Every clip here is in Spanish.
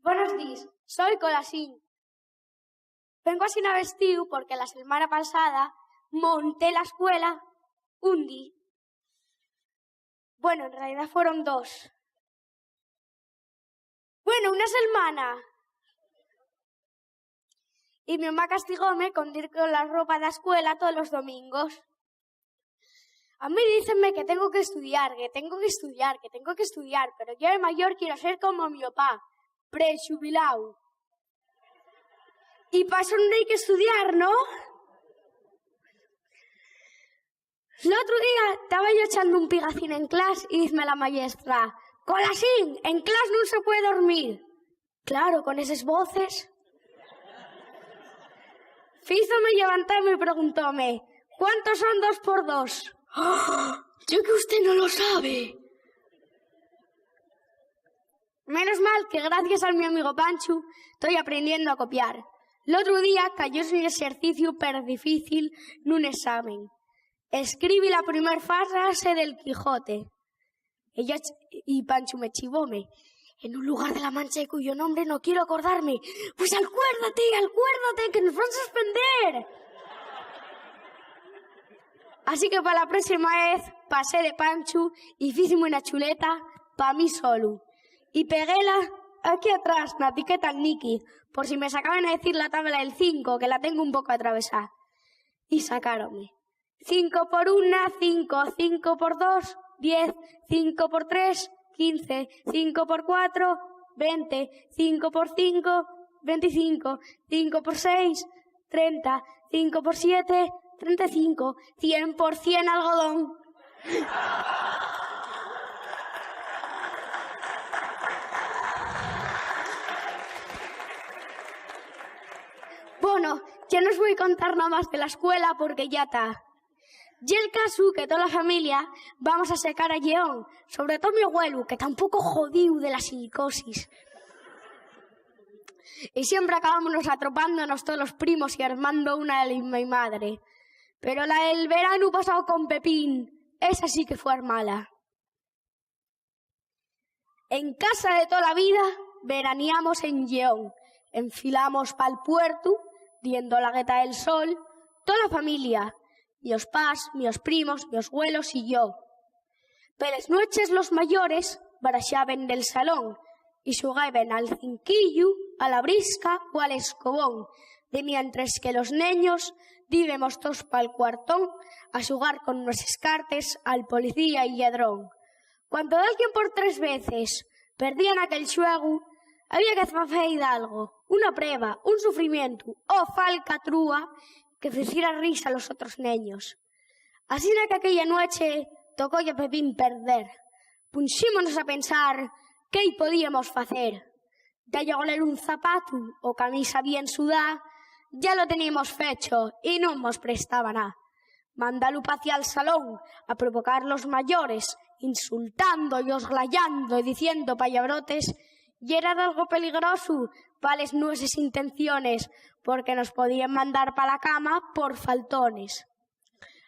Buenos días, soy Colasín. Vengo así a vestiu porque la semana pasada monté la escuela un día. Bueno, en realidad fueron 2. Bueno, una semana. Y mi mamá castigóme con ir con la ropa de la escuela todos los domingos. A mí dícenme que tengo que estudiar, pero yo de mayor quiero ser como mi papá, prejubilado. Y para eso no hay que estudiar, ¿no? El otro día estaba yo echando un pigacín en clase y dice la maestra: Colasín, en clase no se puede dormir. Claro, con esas voces. Fízome levantarme y preguntóme: ¿cuántos son 2 por 2? ¡Oh! Yo que usted no lo sabe. Menos mal que gracias a mi amigo Panchu estoy aprendiendo a copiar. El otro día cayó un ejercicio per difícil en un examen. Escribí la primera frase del Quijote. Y Panchu me chivóme: en un lugar de la Mancha de cuyo nombre no quiero acordarme. Pues acuérdate, que nos van a suspender. Así que para la próxima vez pasé de Panchu y hice una chuleta para mí solo. Y peguéla aquí atrás, la etiqueta al Niki, por si me sacaban a decir la tabla del 5, que la tengo un poco atravesada. Y sacáronme: 5 por 1, 5, 5 por 2, 10, 5 por 3, 15, 5 por 4, 20, 5 por 5, 25, 5 por 6, 30, 5 por 7, 35, 100% algodón. Bueno, ya no os voy a contar nada más de la escuela porque ya está. Y el caso que toda la familia vamos a secar a Lleón, sobre todo mi abuelo, que está un poco jodido de la silicosis. Y siempre acabamos atropándonos todos los primos y armando una de mi madre. Pero la del verano pasado con Pepín, esa sí que fue mala. En casa de toda la vida veraneamos en Lleón. Enfilamos pa'l puerto, viendo la gueta del sol, toda la familia. Mis pas, mis primos, mis abuelos y yo. Pero las noches los mayores baraxaben del salón y xugaven al cinquillo, a la brisca o al escobón, de mientras que los neños díbemos todos pa'l cuartón a xugar con nuestras cartes al policía y lladrón. Cuando alguien por 3 veces perdían aquel xuego, había que facer algo, una prueba, un sufrimiento o falcatrúa que hiciera risa a los otros neños. Así era que aquella noche tocó a Pepín perder. Punxímonos a pensar qué podíamos facer. Dalle a oler un zapato o camisa bien sudá, ya lo teníamos fecho y no nos prestaba nada. Mándalo hacia el salón a provocar los mayores, insultando y osglayando y diciendo palabrotes, y era algo peligroso para las nuestras intenciones, porque nos podían mandar para la cama por faltones.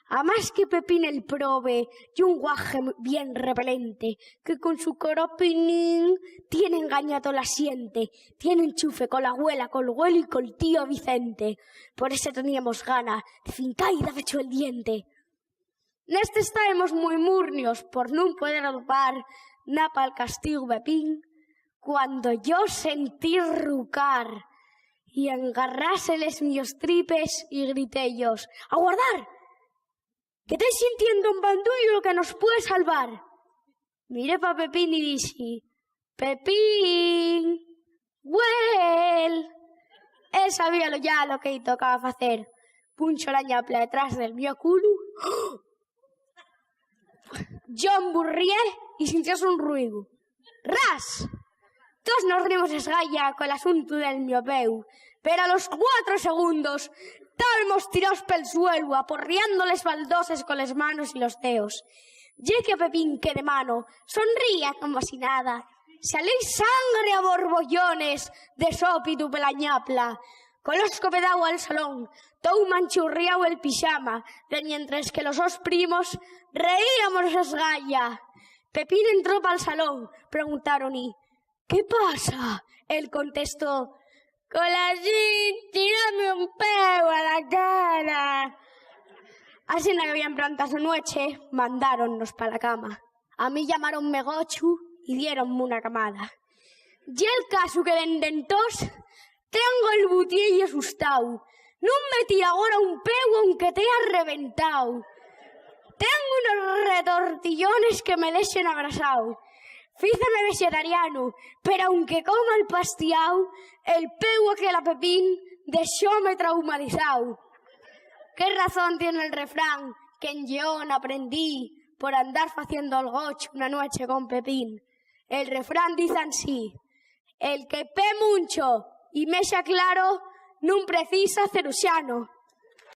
A más que Pepín el probe y un guaje bien repelente, que con su coropinín tiene engañado la siente, tiene enchufe con la abuela, con el abuelo y con el tío Vicente. Por eso teníamos gana de fincar y de fecho el diente. Neste estábamos muy murnios por no poder adopar na pa'l castigo Pepín, cuando yo sentí rucar y engarráseles mis tripes y grité ellos: ¡aguardar! ¿Que estáis sintiendo un bandullo que nos puede salvar? Miré pa' Pepín y dije: Pepín, well. Él sabía ya lo que tocaba hacer. Puncho la ñapla detrás del mío culo. Yo emburrié y sintióse un ruido. ¡Ras! Todos nos rimos esgalla con el asunto del miopeu, pero a los 4 segundos estábamos tirados pel suelo, aporreándoles baldoses con las manos y los dedos. Llegué a Pepín que de mano sonría como si nada. Salí sangre a borbollones de sópitu pela ñapla. Colosco pedao al salón, todo manchurriao el pijama, de mientras que los 2 primos reíamos esgalla. Pepín entró pa'l salón, preguntaron y: ¿qué pasa? Él contestó, colasín, tírame un pego a la cara. Así no habían plantas de noche, mandáronnos para la cama. A mí llamaronme Gochu y dieronme una camada. Y el caso que dendentos, tengo el butiello asustado. No me tira ahora un pego aunque te has reventado. Tengo unos retortillones que me dejen abrasado. Fíjame vegetariano, pero aunque coma el pastiao, el pego que la pepín dejóme traumatizado. ¿Qué razón tiene el refrán que en Lleón aprendí por andar haciendo el gocho una noche con pepín? El refrán dice así, el que pe mucho y mexa claro, nun precisa cerusiano.